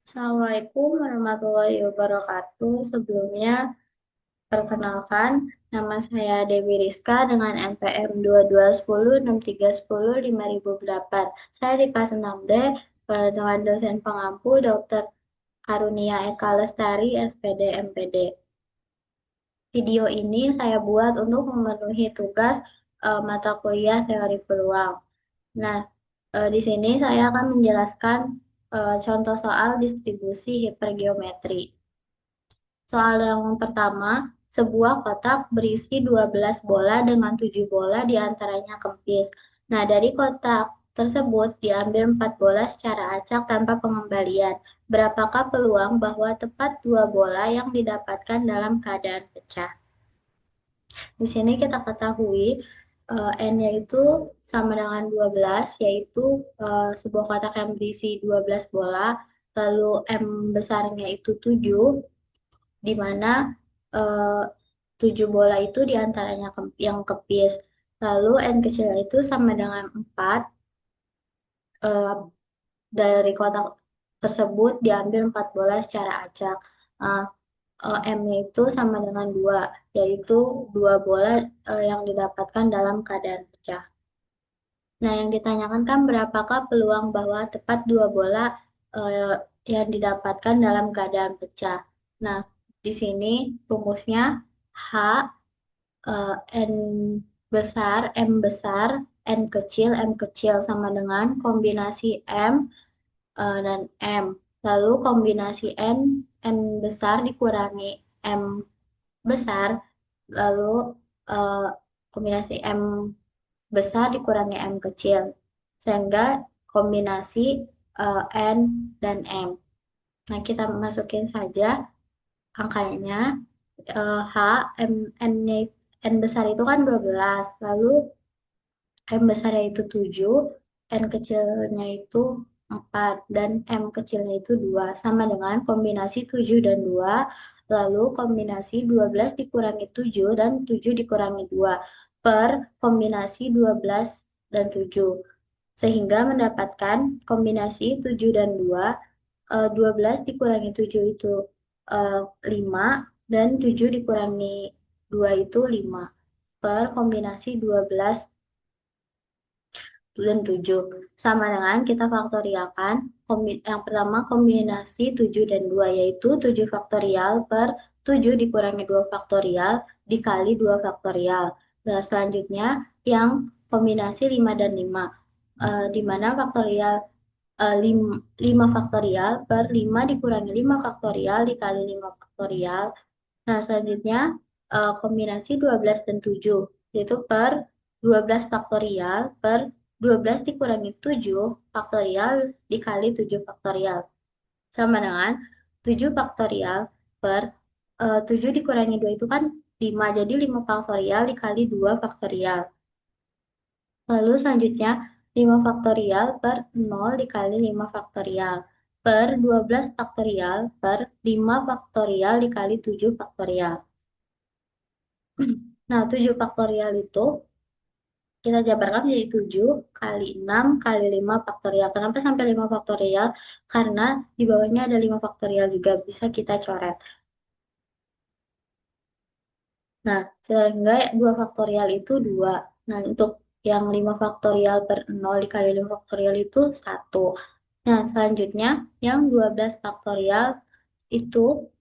Assalamualaikum warahmatullahi wabarakatuh. Sebelumnya, perkenalkan, nama saya Dewi Rizka dengan NPM 221063105008. Saya di kelas 6D dengan dosen pengampu Dr. Karunia Eka Lestari, SPD MPD. Video ini saya buat untuk memenuhi tugas mata kuliah teori peluang. Nah, di sini saya akan menjelaskan contoh soal distribusi hipergeometri. Soal yang pertama, sebuah kotak berisi 12 bola dengan 7 bola di antaranya kempis. Nah, dari kotak tersebut diambil 4 bola secara acak tanpa pengembalian. Berapakah peluang bahwa tepat 2 bola yang didapatkan dalam keadaan pecah? Di sini kita ketahui N-nya itu sama dengan 12, yaitu sebuah kotak yang berisi 12 bola, lalu M besarnya itu 7, di mana eh, 7 bola itu diantaranya yang kepis. Lalu N kecil itu sama dengan 4, eh, dari kotak tersebut diambil 4 bola secara acak. Eh, M-nya itu sama dengan 2, yaitu 2 bola yang didapatkan dalam keadaan pecah. Nah, yang ditanyakan kan berapakah peluang bahwa tepat 2 bola eh, yang didapatkan dalam keadaan pecah. Nah, di sini rumusnya H, N besar, M kecil sama dengan kombinasi M dan M. Lalu kombinasi N besar dikurangi M besar, lalu eh, kombinasi M besar dikurangi M kecil, sehingga kombinasi N dan M. Nah, kita masukin saja angkanya. H, N-nya, N besar itu kan 12, lalu M besarnya itu 7, N kecilnya itu 4, dan M kecilnya itu 2, sama dengan kombinasi 7 dan 2, lalu kombinasi 12 dikurangi 7 dan 7 dikurangi 2, per kombinasi 12 dan 7. Sehingga mendapatkan kombinasi 7 dan 2, 12 dikurangi 7 itu 5, dan 7 dikurangi 2 itu 5, per kombinasi 12 dan 7. Sama dengan kita faktorialkan, yang pertama kombinasi 7 dan 2, yaitu 7 faktorial per 7 dikurangi 2 faktorial dikali 2 faktorial. Nah, selanjutnya yang kombinasi 5 dan 5, di mana faktorial 5 faktorial per 5 dikurangi 5 faktorial dikali 5 faktorial. Nah, selanjutnya kombinasi 12 dan 7, yaitu per 12 faktorial per 12 dikurangi 7 faktorial dikali 7 faktorial. Sama dengan 7 faktorial per 7 dikurangi 2 itu kan 5, jadi 5 faktorial dikali 2 faktorial. Lalu selanjutnya 5 faktorial per 0 dikali 5 faktorial per 12 faktorial per 5 faktorial dikali 7 faktorial. Nah, 7 faktorial itu kita jabarkan menjadi 7 kali 6 kali 5 faktorial. Kenapa sampai 5 faktorial? Karena di bawahnya ada 5 faktorial juga bisa kita coret. Nah, sehingga 2 faktorial itu 2. Nah, untuk yang 5 faktorial per 0 dikali 5 faktorial itu 1. Nah, selanjutnya yang 12 faktorial itu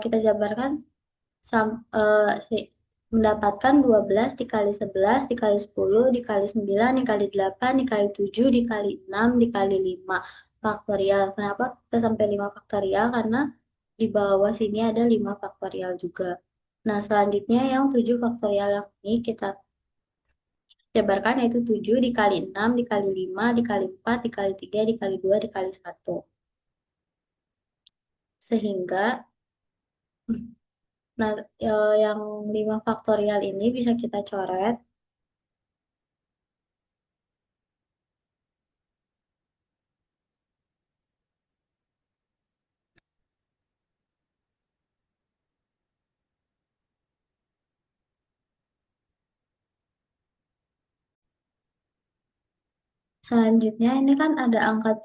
kita jabarkan mendapatkan 12 dikali 11 dikali 10 dikali 9 dikali 8 dikali 7 dikali 6 dikali 5 faktorial. Kenapa kita sampai 5 faktorial? Karena di bawah sini ada 5 faktorial juga. Nah, selanjutnya yang 7 faktorial yang ini kita jabarkan, yaitu 7 dikali 6 dikali 5 dikali 4 dikali 3 dikali 2 dikali 1. Sehingga nah, yang 5 faktorial ini bisa kita coret. Selanjutnya ini kan ada angka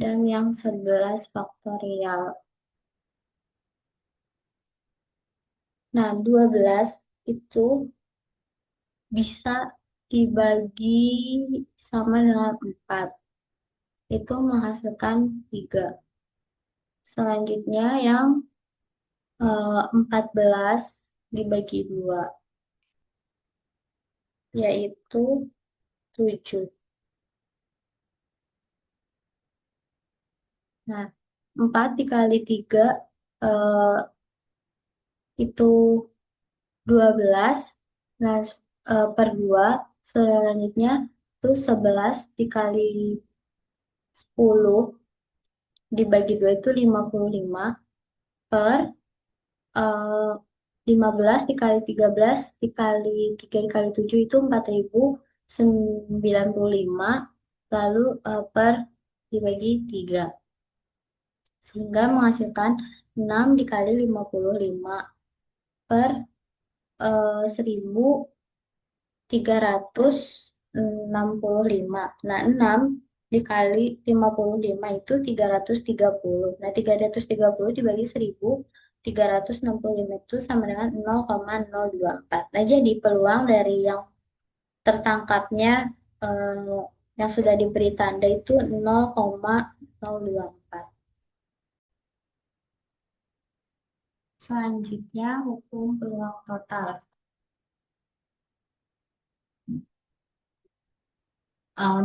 dan yang 11 faktorial. Nah, 12 itu bisa dibagi sama dengan 4. Itu menghasilkan 3. Selanjutnya yang 14 dibagi 2, yaitu 7. Nah, 4 dikali 3 eh, itu 12. Nah, per 2. Selanjutnya itu 11 dikali 10 dibagi 2 itu 55 per eh, 15 dikali 13 dikali 3 dikali 7 itu 4095, lalu per dibagi 3 sehingga menghasilkan 6 dikali 55 per 1365. Nah, 6 dikali 55 itu 330. Nah, 330 dibagi 1365 itu sama dengan 0,024. Nah, jadi peluang dari yang tertangkapnya eh, yang sudah diberi tanda itu 0,024. Selanjutnya, hukum peluang total.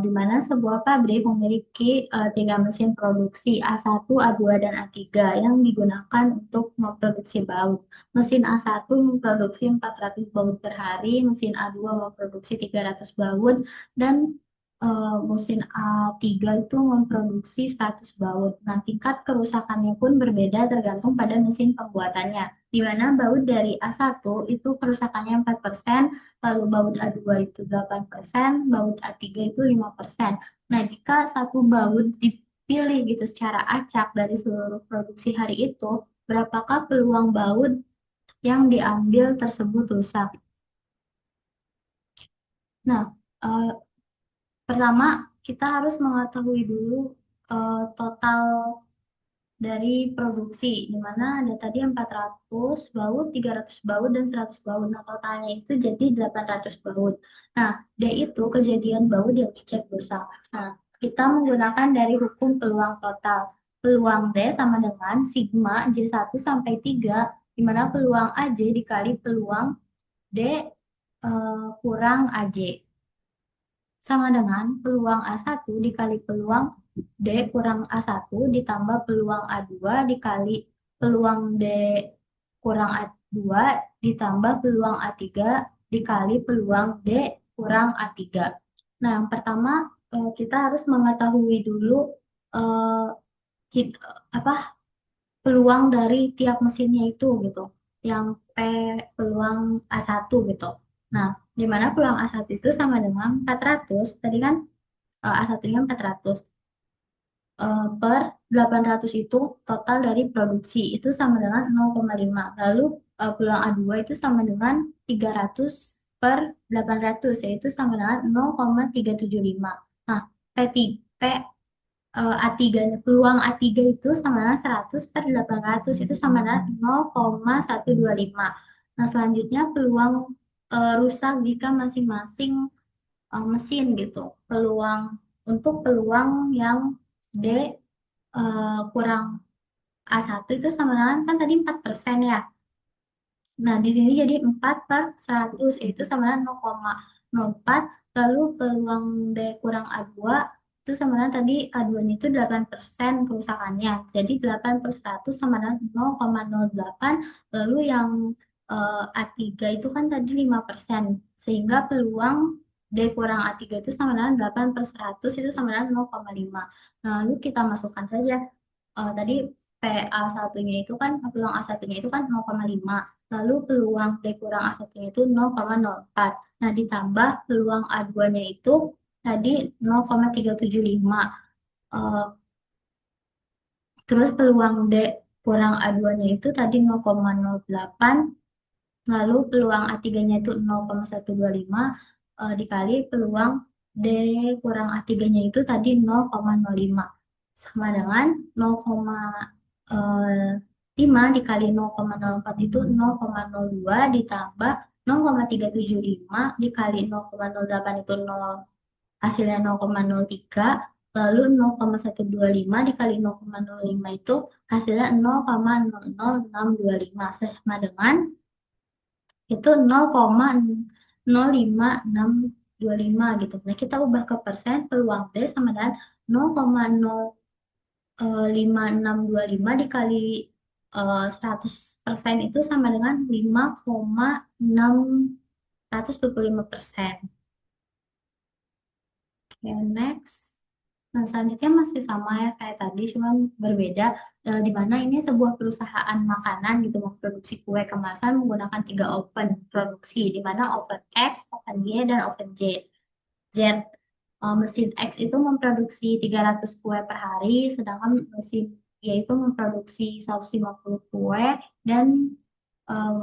Di mana sebuah pabrik memiliki 3 mesin produksi A1, A2, dan A3 yang digunakan untuk memproduksi baut. Mesin A1 memproduksi 400 baut per hari, mesin A2 memproduksi 300 baut, dan mesin A3 itu memproduksi 100 baut. Nah, tingkat kerusakannya pun berbeda tergantung pada mesin pembuatannya, di mana baut dari A1 itu kerusakannya 4%, lalu baut A2 itu 8%, baut A3 itu 5%. Nah, jika satu baut dipilih gitu secara acak dari seluruh produksi hari itu, berapakah peluang baut yang diambil tersebut rusak? Nah, eh, pertama kita harus mengetahui dulu total dari produksi, di mana ada tadi 400 baut, 300 baut, dan 100 baut. Nah, totalnya itu jadi 800 baut. Nah, D itu kejadian baut yang dicek rusak. Nah, kita menggunakan dari hukum peluang total. Peluang D sama dengan sigma J1 sampai 3, di mana peluang AJ dikali peluang D kurang AJ sama dengan peluang A1 dikali peluang D kurang A1 ditambah peluang A2 dikali peluang D kurang A2 ditambah peluang A3 dikali peluang D kurang A3. Nah, yang pertama kita harus mengetahui dulu eh, apa peluang dari tiap mesinnya itu gitu. Yang P peluang A1 gitu. Nah, di mana peluang A1 itu sama dengan 400, tadi kan A1-nya 400 per 800 itu total dari produksi itu sama dengan 0,5. Lalu peluang A2 itu sama dengan 300 per 800 yaitu sama dengan 0,375. Nah, P A3, peluang A3 itu sama dengan 100 per 800 itu sama dengan 0,125. Nah, selanjutnya peluang rusak jika masing-masing mesin gitu. Peluang yang D kurang A1 itu sama dengan kan tadi 4% ya. Nah, di sini jadi 4 per 100, yaitu sama dengan 0,04. Lalu peluang D kurang A2 itu sama dengan tadi A2-nya itu 8% kerusakannya. Jadi 8 per 100 sama dengan 0,08. Lalu yang A3 itu kan tadi 5%. Sehingga peluang D kurang A3 itu sama dengan 8 per 100 itu sama dengan 0,5. Nah, lalu kita masukkan saja tadi PA satunya itu kan peluang A satunya itu kan 0,5, lalu peluang D kurang A satunya itu 0,04. Nah, ditambah peluang A2-nya itu tadi 0,375. Eh, Terus peluang D kurang A2-nya itu tadi 0,08, lalu peluang A3-nya itu 0,125 dikali peluang D kurang A3-nya itu tadi 0,05. sama dengan 0,5 dikali 0,04 itu 0,02 ditambah 0,375 dikali 0,08 itu 0, hasilnya 0,03, lalu 0,125 dikali 0,05 itu hasilnya 0,00625 sama dengan itu 0,05625 gitu. Nah, kita ubah ke persen, peluang D sama dengan 0,05625 dikali 100% itu sama dengan 5,625%. Oke, next. Nah, selanjutnya masih sama ya kayak tadi, cuma berbeda di mana ini sebuah perusahaan makanan gitu memproduksi kue kemasan menggunakan tiga oven produksi, di mana oven X, oven Y, dan oven Z. Mesin X itu memproduksi 300 kue per hari, sedangkan mesin Y itu memproduksi 150 kue, dan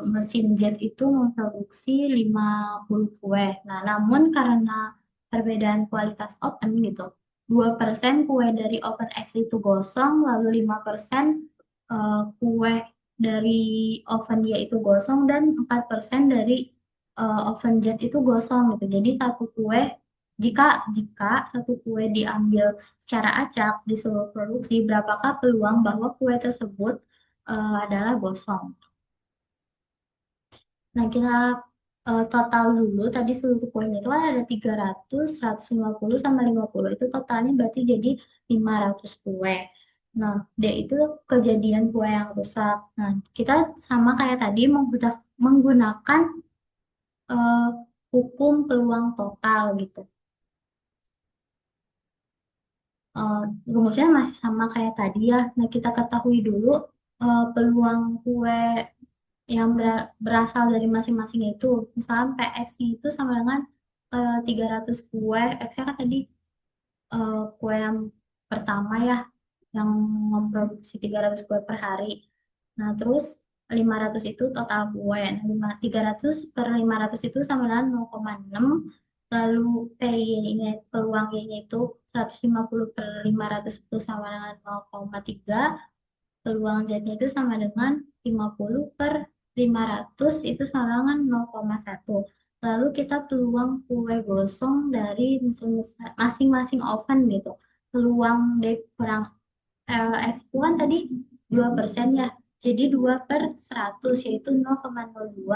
mesin Z itu memproduksi 50 kue. Nah, namun karena perbedaan kualitas oven gitu, 2% kue dari oven X itu gosong, lalu 5% kue dari oven Y itu gosong, dan 4% dari oven Z itu gosong gitu. Jadi satu kue, jika jika satu kue diambil secara acak di seluruh produksi, berapakah peluang bahwa kue tersebut adalah gosong? Nah, kita total dulu. Tadi seluruh kuenya itu kan ada 300, 150, sama 50. Itu totalnya berarti jadi 500 kue. Nah, D itu kejadian kue yang rusak. Nah, kita sama kayak tadi menggunakan eh, hukum peluang total gitu. Eh, Rumusnya masih sama kayak tadi ya. Nah, kita ketahui dulu peluang kue yang berasal dari masing-masing itu. Misalnya PX-nya itu sama dengan 300 kue. X-nya kan tadi kue yang pertama ya, yang memproduksi 300 kue per hari. Nah, terus 500 itu total kue. Nah, 300 per 500 itu sama dengan 0,6. Lalu PY-nya, peluang Y-nya itu 150 per 500 itu sama dengan 0,3. Peluang Z-nya itu sama dengan 50 per 500 itu sama dengan 0,1. Lalu kita peluang kue gosong dari masing-masing oven gitu. Peluang D kurang S itu kan tadi 2% ya. Jadi 2 per 100 yaitu 0,02.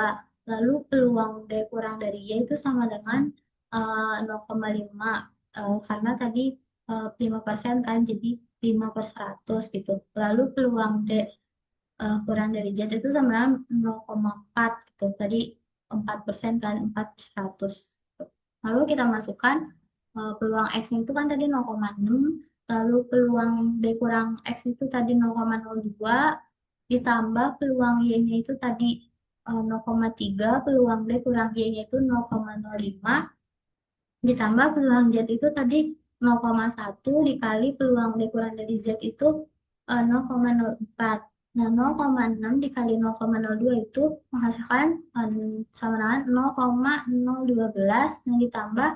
Lalu peluang D kurang dari Y itu sama dengan 0,5. Karena tadi 5% kan, jadi 5 per 100 gitu. Lalu peluang D kurang dari Z itu sama dengan 0,4 gitu. Tadi 4% kan, 4 per 100. Lalu kita masukkan peluang X itu kan tadi 0,6, lalu peluang D kurang X itu tadi 0,02, ditambah peluang Y-nya itu tadi 0,3, peluang D kurang Y-nya itu 0,05, ditambah peluang Z itu tadi 0,1 dikali peluang D kurang dari Z itu 0,04. Nah, 0,6 dikali 0,02 itu menghasilkan sama dengan 0,012, dan ditambah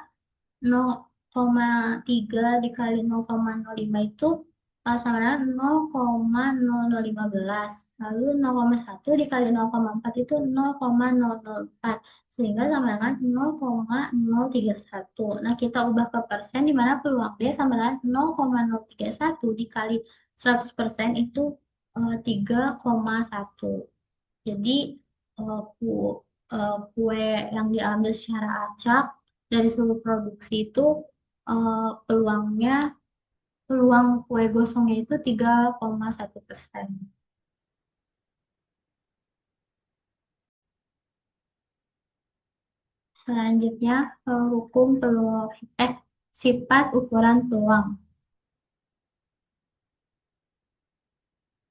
0,3 dikali 0,05 itu sama dengan 0,0015. Lalu 0,1 dikali 0,4 itu 0,004. Sehingga sama dengan 0,031. Nah, kita ubah ke persen di mana peluang D sama dengan 0,031 dikali 100% itu 3,1. Jadi kue yang diambil secara acak dari seluruh produksi itu peluangnya, peluang kue gosongnya itu 3,1%. Selanjutnya hukum peluang, sifat ukuran peluang.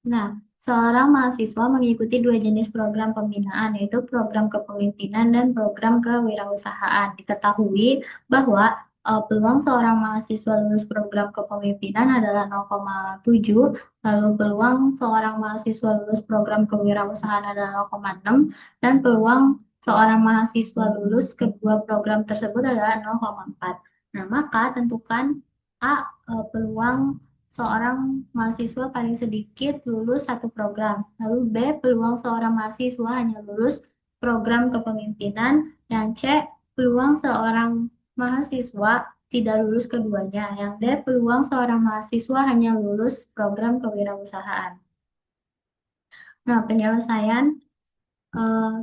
Nah, seorang mahasiswa mengikuti dua jenis program pembinaan, yaitu program kepemimpinan dan program kewirausahaan. Diketahui bahwa peluang seorang mahasiswa lulus program kepemimpinan adalah 0,7, lalu peluang seorang mahasiswa lulus program kewirausahaan adalah 0,6, dan peluang seorang mahasiswa lulus kedua program tersebut adalah 0,4. Nah, maka tentukan A, peluang seorang mahasiswa paling sedikit lulus satu program. Lalu B, peluang seorang mahasiswa hanya lulus program kepemimpinan. Yang C, peluang seorang mahasiswa tidak lulus keduanya. Yang D, peluang seorang mahasiswa hanya lulus program kewirausahaan. Nah, penyelesaian eh,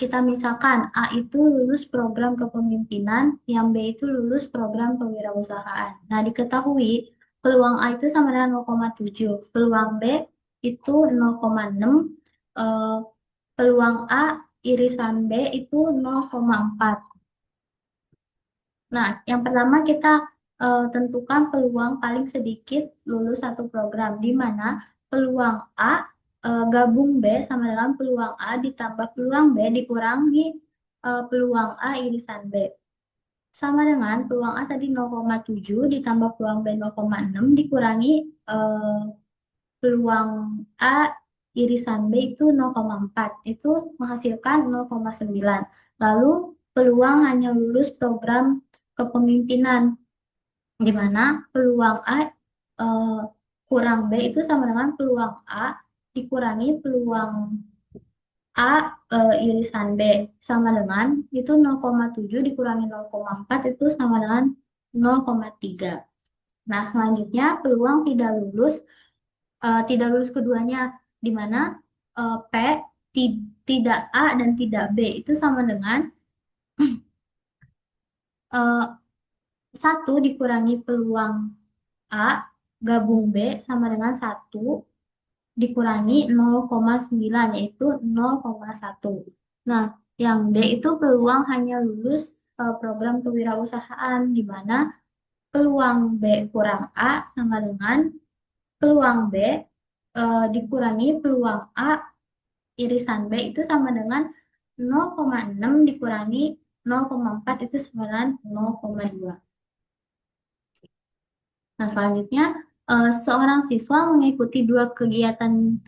kita misalkan A itu lulus program kepemimpinan, yang B itu lulus program kewirausahaan. Nah, diketahui peluang A itu sama dengan 0,7, peluang B itu 0,6, eh, peluang A irisan B itu 0,4. Nah, yang pertama kita tentukan peluang paling sedikit lulus satu program, di mana peluang A gabung B sama dengan peluang A ditambah peluang B dikurangi peluang A irisan B. Sama dengan peluang A tadi 0,7 ditambah peluang B 0,6 dikurangi eh, peluang A irisan B itu 0,4. Itu menghasilkan 0,9. Lalu peluang hanya lulus program kepemimpinan, di mana peluang A eh, kurang B itu sama dengan peluang A dikurangi peluang A irisan B, sama dengan itu 0,7 dikurangi 0,4 itu sama dengan 0,3. Nah, selanjutnya peluang tidak lulus keduanya, di mana P tidak A dan tidak B itu sama dengan eh, 1 dikurangi peluang A gabung B sama dengan 1 dikurangi 0,9 yaitu 0,1. Nah, yang D itu peluang hanya lulus program kewirausahaan, di mana peluang B kurang A sama dengan peluang B dikurangi peluang A irisan B itu sama dengan 0,6 dikurangi 0,4 itu sama dengan 0,2. Nah, selanjutnya seorang siswa mengikuti dua kegiatan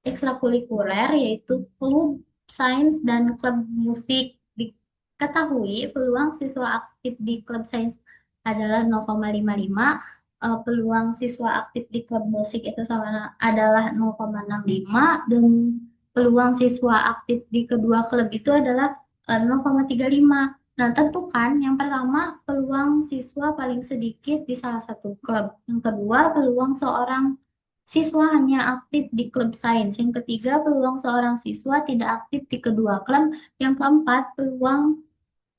ekstrakurikuler yaitu klub sains dan klub musik. Diketahui peluang siswa aktif di klub sains adalah 0,55, peluang siswa aktif di klub musik itu sama adalah 0,65, dan peluang siswa aktif di kedua klub itu adalah 0,35. Nah, tentukan yang pertama peluang siswa paling sedikit di salah satu klub. Yang kedua, peluang seorang siswa hanya aktif di klub sains. Yang ketiga, peluang seorang siswa tidak aktif di kedua klub. Yang keempat, peluang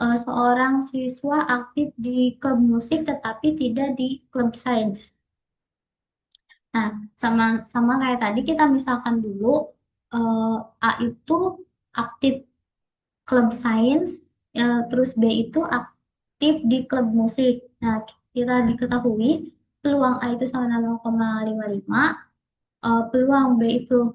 seorang siswa aktif di klub musik tetapi tidak di klub sains. Nah, sama sama kayak tadi kita misalkan dulu eh, A itu aktif klub sains, terus B itu aktif di klub musik. Nah, kita diketahui peluang A itu sama dengan 0,55, peluang B itu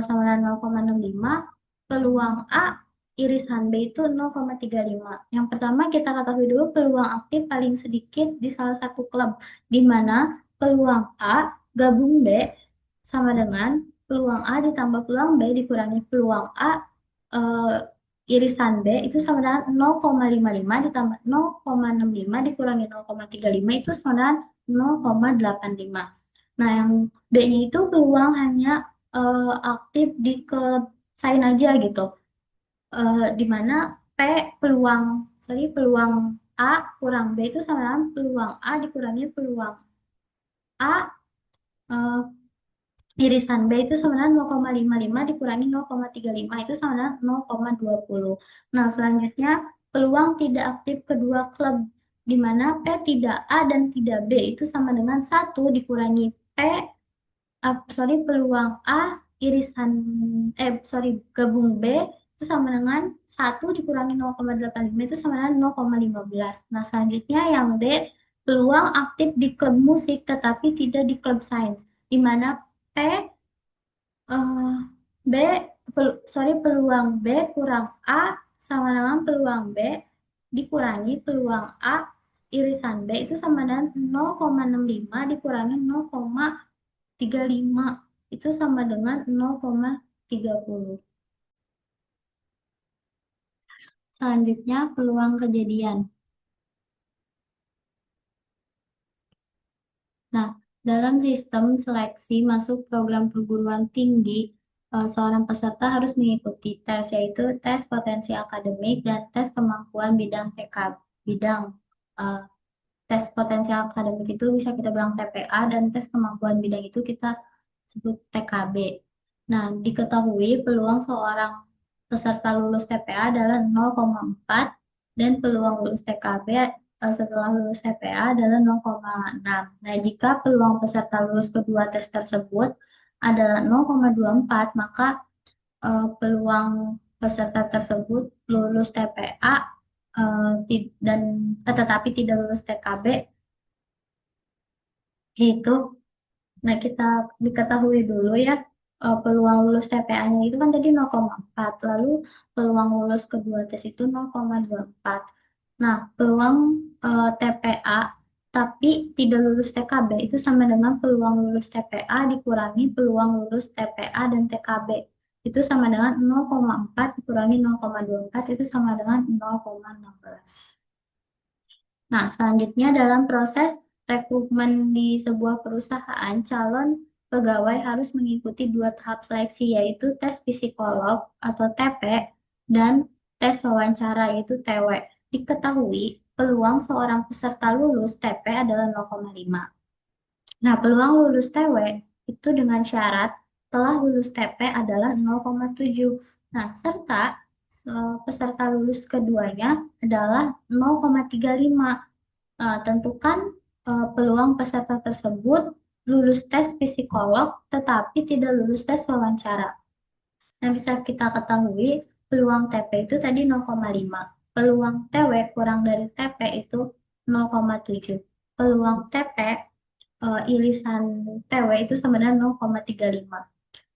sama dengan 0,65, peluang A irisan B itu 0,35. Yang pertama kita ketahui dulu peluang aktif paling sedikit di salah satu klub, di mana peluang A gabung B sama dengan peluang A ditambah peluang B dikurangi peluang A eh, irisan B itu sama dengan 0,55 ditambah 0,65 dikurangi 0,35 itu sama dengan 0,85. Nah, yang B-nya itu peluang hanya aktif di klub sign aja gitu. Di mana P peluang, peluang A kurang B itu sama dengan peluang A dikurangi peluang A eh, irisan B itu sama dengan 0,55 dikurangi 0,35 itu sama dengan 0,20. Nah, selanjutnya peluang tidak aktif kedua klub, di mana P tidak A dan tidak B itu sama dengan 1 dikurangi P peluang A irisan gabung B itu sama dengan 1 dikurangi 0,85 itu sama dengan 0,15. Nah, selanjutnya yang D, peluang aktif di klub musik tetapi tidak di klub sains, di mana P eh, B peluang B kurang A sama dengan peluang B dikurangi peluang A irisan B itu sama dengan 0,65 dikurangi 0,35 itu sama dengan 0,30. Selanjutnya peluang kejadian. Nah, dalam sistem seleksi masuk program perguruan tinggi, seorang peserta harus mengikuti tes, yaitu tes potensi akademik dan tes kemampuan bidang TK, bidang eh, tes potensial akademik itu bisa kita bilang TPA dan tes kemampuan bidang itu kita sebut TKB. Nah, diketahui peluang seorang peserta lulus TPA adalah 0,4 dan peluang lulus TKB setelah lulus TPA adalah 0,6. Nah, jika peluang peserta lulus kedua tes tersebut adalah 0,24, maka peluang peserta tersebut lulus TPA dan tetapi tidak lulus TKB itu. Nah, kita diketahui dulu ya, peluang lulus TPA-nya itu kan tadi 0,4, lalu peluang lulus kedua tes itu 0,24. Nah, peluang TPA tapi tidak lulus TKB itu sama dengan peluang lulus TPA dikurangi peluang lulus TPA dan TKB. Itu sama dengan 0,4 dikurangi 0,24 itu sama dengan 0,16. Nah, selanjutnya dalam proses rekrutmen di sebuah perusahaan, calon pegawai harus mengikuti dua tahap seleksi, yaitu tes psikolog atau TP dan tes wawancara, yaitu TW. Diketahui peluang seorang peserta lulus TP adalah 0,5. Nah, peluang lulus TW itu dengan syarat telah lulus TP adalah 0,7. Nah, serta peserta lulus keduanya adalah 0,35. Tentukan peluang peserta tersebut lulus tes psikolog tetapi tidak lulus tes wawancara. Yang bisa kita ketahui, peluang TP itu tadi 0,5. Peluang TW kurang dari TP itu 0,7. Peluang TP irisan TW itu sama dengan 0,35.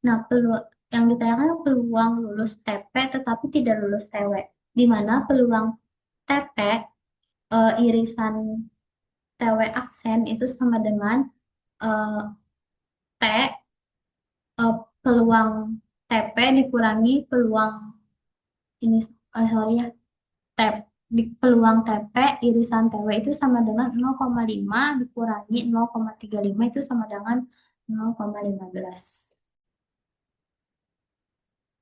Nah, peluang yang ditanyakan peluang lulus TP tetapi tidak lulus TW, di mana peluang TP irisan TW aksen itu sama dengan eh, T peluang TP dikurangi peluang ini sorry ya di peluang TP irisan TW itu sama dengan 0,5 dikurangi 0,35 itu sama dengan 0,15.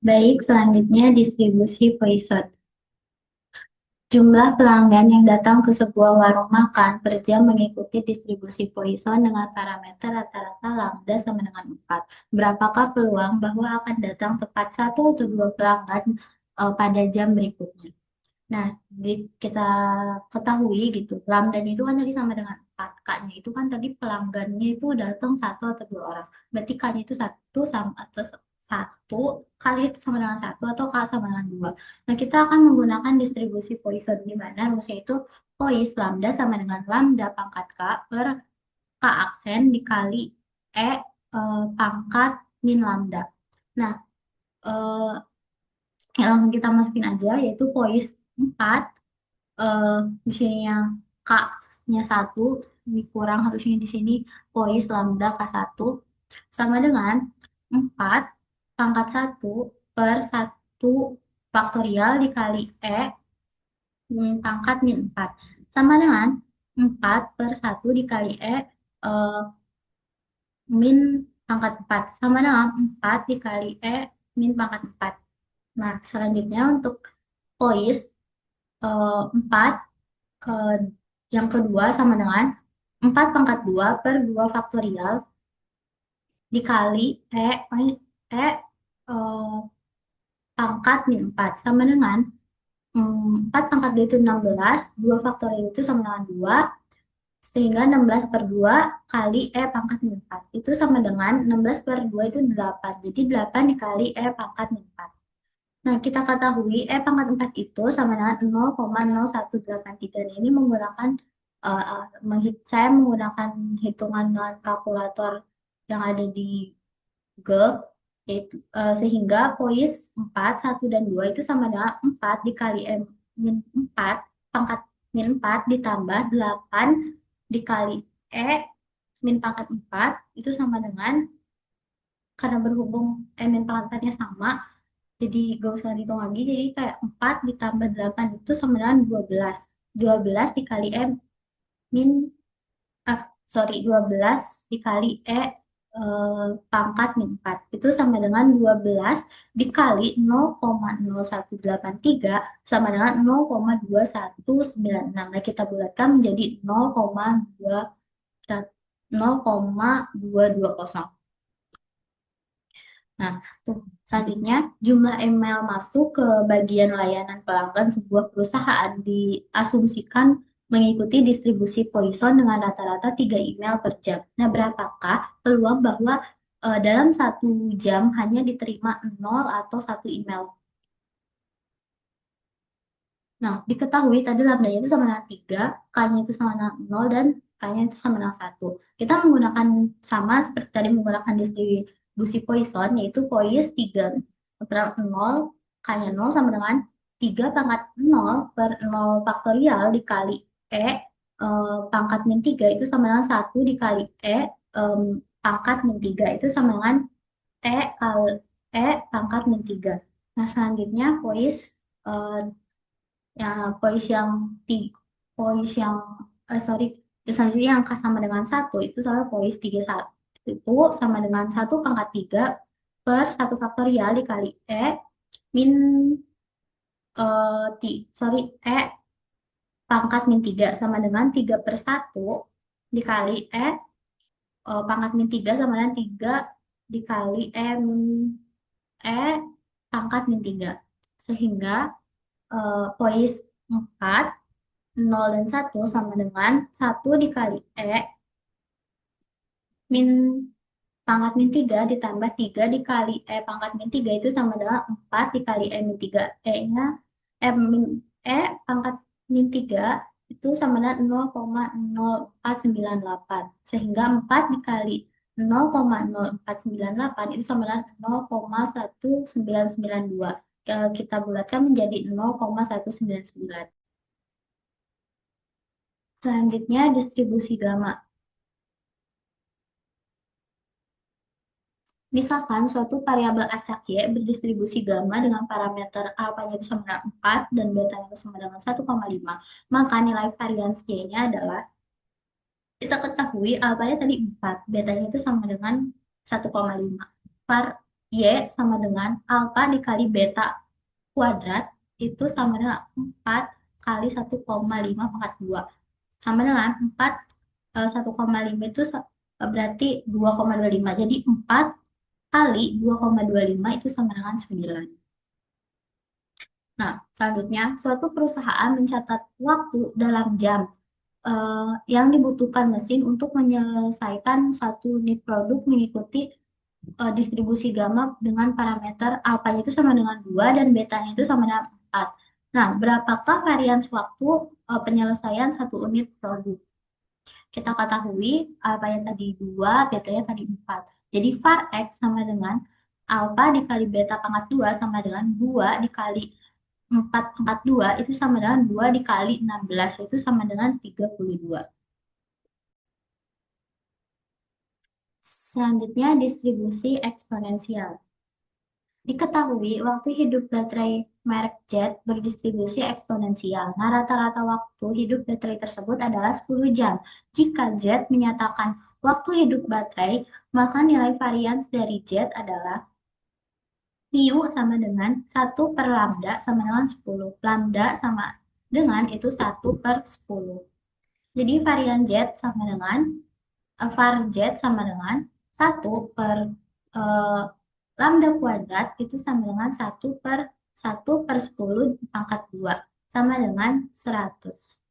Baik, selanjutnya distribusi Poisson. Jumlah pelanggan yang datang ke sebuah warung makan per jam mengikuti distribusi Poisson dengan parameter rata-rata lambda sama dengan 4. Berapakah peluang bahwa akan datang tepat satu atau dua pelanggan pada jam berikutnya? Nah, kita ketahui gitu, lambdanya itu kan tadi sama dengan 4. K-nya itu kan tadi pelanggannya itu datang satu atau dua orang. Berarti K-nya itu satu sama atau satu, K itu sama dengan satu atau K sama dengan dua. Nah, kita akan menggunakan distribusi Poisson di mana rumusnya itu Pois lambda sama dengan lambda pangkat K per K aksen dikali pangkat min lambda. Nah, eh, ya langsung kita masukin aja yaitu Pois 4 eh di sininya K-nya satu dikurang harusnya di sini pois lambda K1 sama dengan 4 pangkat satu per satu faktorial dikali pangkat min 4 sama dengan 4 per satu dikali eh, min pangkat 4 sama dengan 4 dikali min pangkat 4. Nah, selanjutnya untuk pois 4 eh, yang kedua sama dengan 4 pangkat 2 per 2 faktorial dikali eh, pangkat min 4 sama dengan 4 pangkat 2 itu 16, 2 faktorial itu sama dengan 2, sehingga 16 per 2 kali pangkat min 4. Itu sama dengan 16 per 2 itu 8, jadi 8 dikali pangkat min 4. Nah, kita ketahui pangkat 4 itu sama dengan 0,0183. Nah, ini menggunakan saya menggunakan hitungan dengan kalkulator yang ada di Google, yaitu, sehingga pois 4, 1, dan 2 itu sama dengan 4 dikali min 4, pangkat min 4 ditambah 8 dikali min pangkat 4, itu sama dengan, karena berhubung min pangkatnya sama, jadi gak usah dihitung lagi, jadi kayak 4 ditambah 8 itu sama dengan 12. 12 dikali min sorry 12 dikali pangkat min 4 itu sama dengan 12 dikali 0,0183 sama dengan 0,2196. Nah, kita bulatkan menjadi 0,220. Nah, tuh, selanjutnya jumlah email masuk ke bagian layanan pelanggan sebuah perusahaan diasumsikan mengikuti distribusi Poisson dengan rata-rata 3 email per jam. Nah, berapakah peluang bahwa dalam 1 jam hanya diterima 0 atau 1 email? Nah, diketahui tadi lambdanya itu sama dengan 3, K-nya itu sama dengan 0, dan K-nya itu sama dengan 1. Kita menggunakan sama seperti tadi menggunakan distribusi Poisson, yaitu Pois 3 per 0, K-nya 0 sama dengan 3 pangkat 0 per 0 faktorial dikali pangkat min 3 itu sama dengan 1 dikali pangkat min 3 itu sama dengan kali pangkat min 3. Nah, selanjutnya eh, ya polis yang polis yang sorry selanjutnya yang sama dengan 1 itu sama polis 31 itu sama dengan 1 pangkat 3 per 1 faktorial dikali min sorry pangkat min 3 sama dengan 3/1 dikali pangkat min 3 sama dengan 3 dikali min e pangkat min 3 sehingga polis 4 0 dan 1 sama dengan 1 dikali min pangkat min 3 ditambah 3 dikali pangkat min 3 itu sama dengan 4 dikali min 3. E-nya min pangkat min 3 itu sama dengan 0,0498. Sehingga 4 dikali 0,0498 itu sama dengan 0,1992. Kita bulatkan menjadi 0,199. Selanjutnya distribusi gamma. Misalkan suatu variabel acak Y berdistribusi gamma dengan parameter alfanya itu sama dengan 4 dan beta itu sama dengan 1,5, maka nilai varians Y-nya adalah, kita ketahui alfanya tadi 4, betanya itu sama dengan 1,5. Var Y sama dengan alfa dikali beta kuadrat itu sama dengan 4 kali 1,5 pangkat 2. Sama dengan 4, 1,5 itu berarti 2,25. Jadi 4 kali 2,25 itu sama dengan 9. Nah, selanjutnya, suatu perusahaan mencatat waktu dalam jam yang dibutuhkan mesin untuk menyelesaikan satu unit produk mengikuti distribusi gamma dengan parameter alfanya itu sama dengan 2 dan betanya itu sama dengan 4. Nah, berapakah varians waktu penyelesaian satu unit produk? Kita ketahui alfa yang tadi 2, betanya tadi 4. Jadi var X sama dengan alfa dikali beta pangkat 2 sama dengan 2 dikali 4 pangkat 2 itu sama dengan 2 dikali 16 itu sama dengan 32. Selanjutnya distribusi eksponensial. Diketahui waktu hidup baterai merek jet berdistribusi eksponensial. Nah, rata-rata waktu hidup baterai tersebut adalah 10 jam. Jika jet menyatakan waktu hidup baterai, maka nilai varians dari jet adalah mu sama dengan 1/lambda sama dengan 10. Lambda sama dengan itu 1/10. Jadi varian jet sama dengan var jet sama dengan 1 per lambda kuadrat itu sama dengan 1/10 pangkat 2 sama dengan 100.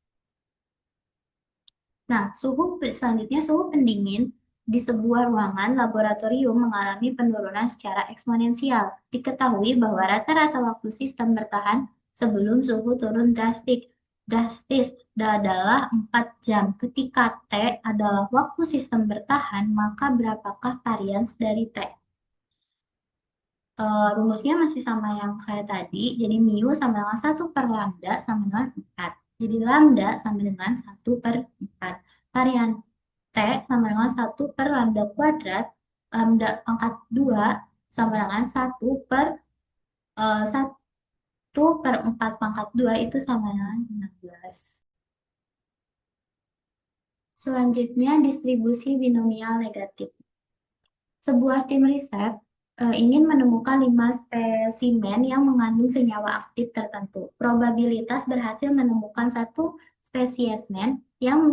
Nah, selanjutnya suhu pendingin di sebuah ruangan laboratorium mengalami penurunan secara eksponensial. Diketahui bahwa rata-rata waktu sistem bertahan sebelum suhu turun drastis adalah 4 jam. Ketika T adalah waktu sistem bertahan, maka berapakah varians dari T? Rumusnya masih sama yang kayak tadi. Jadi mu sama dengan 1/lambda sama dengan 4. Jadi lambda sama dengan 1/4. Varian T sama dengan 1/lambda kuadrat. Lambda pangkat 2 sama dengan 1/4 pangkat 2 itu sama dengan 16. Selanjutnya, distribusi binomial negatif. Sebuah tim riset ingin menemukan 5 spesimen yang mengandung senyawa aktif tertentu. Probabilitas berhasil menemukan satu spesimen yang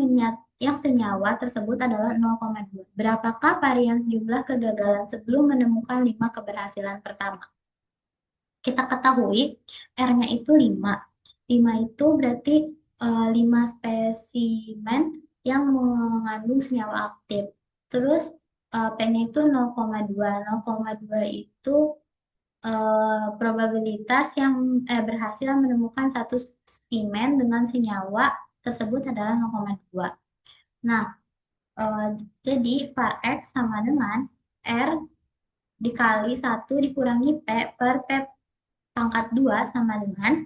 senyawa tersebut adalah 0,2. Berapakah varian jumlah kegagalan sebelum menemukan 5 keberhasilan pertama? Kita ketahui R-nya itu 5. 5 itu berarti 5 spesimen yang mengandung senyawa aktif. Terus P-nya itu 0,2. 0,2 itu probabilitas yang berhasil menemukan satu spesimen dengan senyawa tersebut adalah 0,2. Nah, jadi var X sama dengan R dikali 1 dikurangi P per P pangkat 2 sama dengan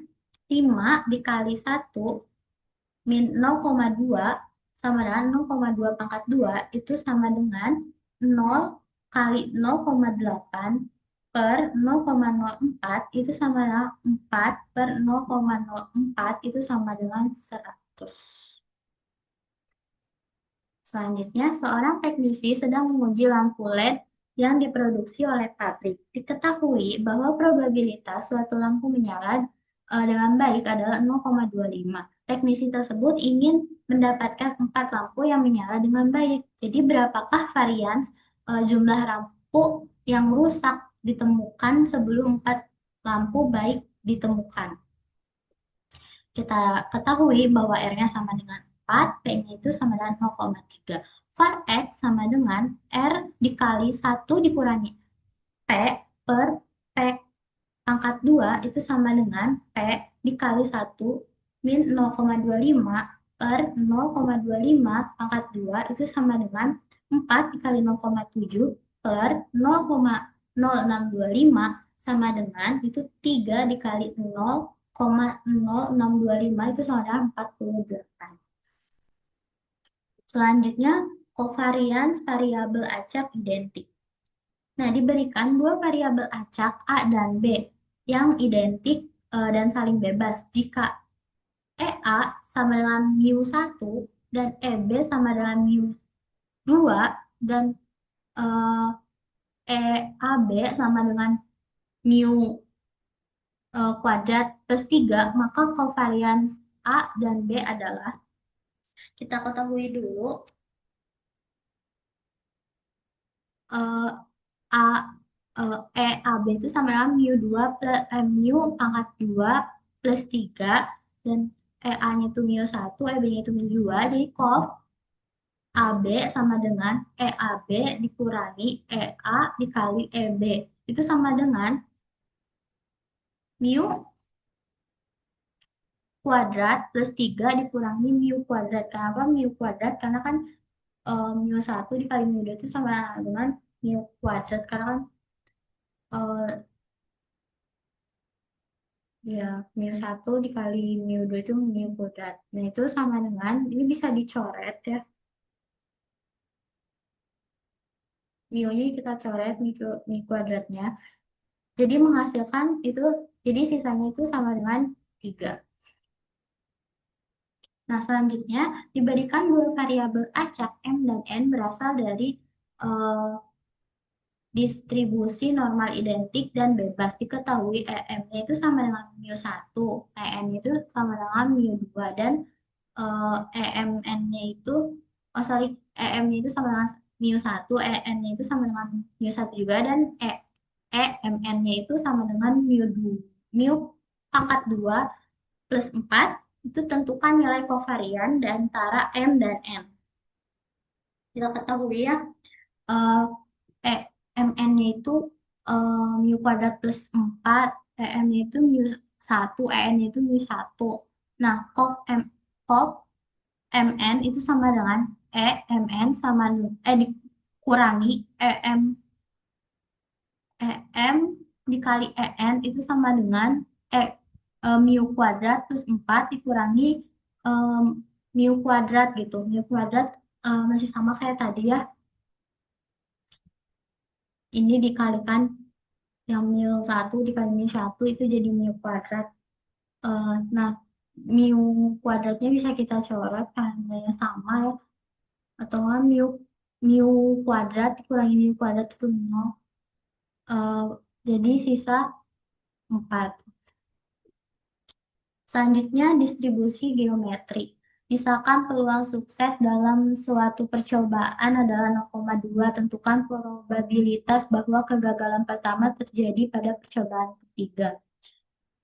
5 dikali 1 min 0,2 sama dengan 0,2 pangkat 2 itu sama dengan 0 kali 0,8 per 0,04 itu sama dengan 4 per 0,04 itu sama dengan 100. Selanjutnya, seorang teknisi sedang menguji lampu LED yang diproduksi oleh pabrik. Diketahui bahwa probabilitas suatu lampu menyala dengan baik adalah 0,25. Teknisi tersebut ingin mendapatkan 4 lampu yang menyala dengan baik. Jadi berapakah varians jumlah lampu yang rusak ditemukan sebelum 4 lampu baik ditemukan? Kita ketahui bahwa R-nya sama dengan 4, P-nya itu sama dengan 0,3. Var X sama dengan R dikali 1 dikurangi P per P pangkat 2 itu sama dengan P dikali 1 min 0,25 per 0,25 pangkat 2 itu sama dengan 4 dikali 0,7 per 0,0625 sama dengan itu 3 dikali 0,0625 itu sama dengan 48. Selanjutnya, covariance variabel acak identik. Nah, diberikan dua variabel acak A dan B yang identik dan saling bebas. Jika EA sama dengan mu1 dan EB sama dengan mu2 dan eh, EAB sama dengan mu kuadrat plus 3, maka covariance A dan B adalah, kita ketahui dulu, eh, A EAB itu sama dengan mu2 plus mu pangkat 2 plus 3 dan EA-nya itu mu1, EB-nya itu mu2. Jadi cov AB sama dengan EAB dikurangi EA dikali EB. Itu sama dengan mu kuadrat plus 3 dikurangi mu kuadrat. Kenapa mu kuadrat? Karena kan mu1 dikali mu2 itu sama dengan mu kuadrat. Karena kan ya, mu1 dikali mu2 itu mu kuadrat. Nah, itu sama dengan, ini bisa dicoret ya. Mu-nya kita coret, mu kuadratnya. Jadi menghasilkan itu, jadi sisanya itu sama dengan 3. Nah, selanjutnya diberikan dua variabel acak M dan N berasal dari eh, distribusi normal identik dan bebas. Diketahui EM-nya itu sama dengan mu1, EN itu sama dengan mu2, dan EMN-nya itu, oh sorry, EM-nya itu sama dengan mu1, EN-nya itu sama dengan mu1 juga, dan EMN-nya itu sama dengan mu2, mu pangkat 2 plus 4, itu tentukan nilai kovarian di antara M dan N. Kita ketahui ya, eh, MN-nya itu mu kuadrat plus 4, EM-nya itu mu1, EN-nya itu mu1. Nah, cov MN itu sama dengan MN sama dikurangi EM dikali EN itu sama dengan mu kuadrat plus 4 dikurangi em, mu kuadrat gitu. Mu kuadrat masih sama kayak tadi ya. Ini dikalikan yang mu1 dikali mu1 itu jadi mu kuadrat. Nah, mu kuadratnya bisa kita coret karena nilainya sama ya. atau nggak mu kuadrat dikurangi mu kuadrat itu 0. Eh, jadi sisa 4. Selanjutnya, distribusi geometri. Misalkan peluang sukses dalam suatu percobaan adalah 0,2, tentukan probabilitas bahwa kegagalan pertama terjadi pada percobaan ketiga.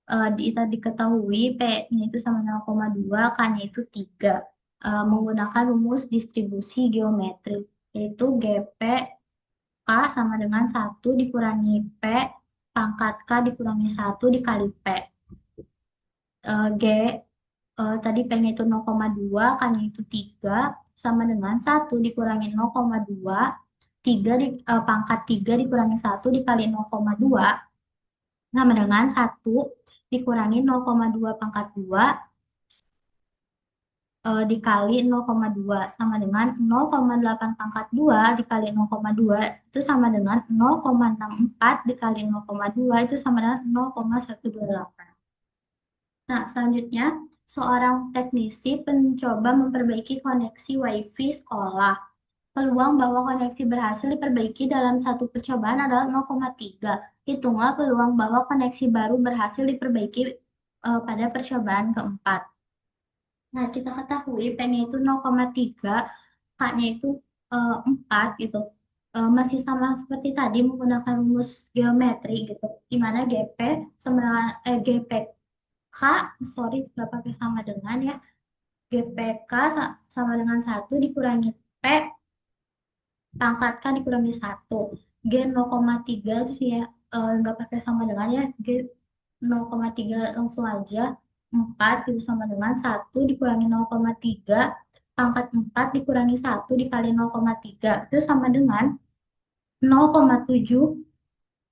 Kita diketahui P-nya itu sama 0,2, K-nya itu 3. Menggunakan rumus distribusi geometri, yaitu GP K sama dengan 1 dikurangi P pangkat K dikurangi 1 dikali P. G tadi P-nya itu 0,2, K-nya itu 3, sama dengan 1 dikurangi 0,2, 3 pangkat 3 dikurangi 1 dikali 0,2, sama dengan 1 dikurangi 0,2 pangkat 2 dikali 0,2, sama dengan 0,8 pangkat 2 dikali 0,2 itu sama dengan 0,64 dikali 0,2 itu sama dengan 0,128. Nah, selanjutnya, seorang teknisi mencoba memperbaiki koneksi WiFi sekolah. Peluang bahwa koneksi berhasil diperbaiki dalam satu percobaan adalah 0,3. Hitunglah peluang bahwa koneksi baru berhasil diperbaiki pada percobaan keempat. Nah, kita ketahui P-nya itu 0,3, K-nya itu 4 gitu. Masih sama seperti tadi menggunakan rumus geometri gitu. Di mana GP sama dengan GPK, sorry nggak pakai sama dengan ya. GPK sama dengan 1 dikurangi P pangkat K dikurangi 1. G 0,3 itu sih ya, nggak pakai sama dengan ya. G 0,3 langsung aja. 4 itu sama dengan 1 dikurangi 0,3 pangkat 4 dikurangi 1 dikali 0,3 itu sama dengan 0,7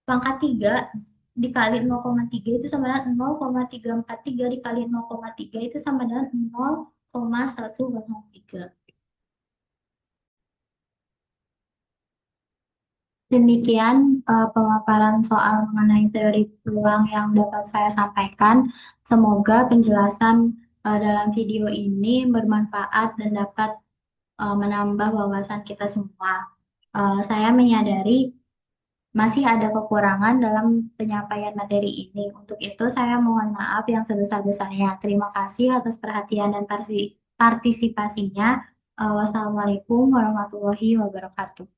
pangkat 3 dikali 0,3 itu sama dengan 0,343 dikali 0,3 itu sama dengan 0,103. Demikian pemaparan soal mengenai teori peluang yang dapat saya sampaikan. Semoga penjelasan dalam video ini bermanfaat dan dapat menambah wawasan kita semua. Saya menyadari masih ada kekurangan dalam penyampaian materi ini. Untuk itu, saya mohon maaf yang sebesar-besarnya. Terima kasih atas perhatian dan partisipasinya. Wassalamualaikum warahmatullahi wabarakatuh.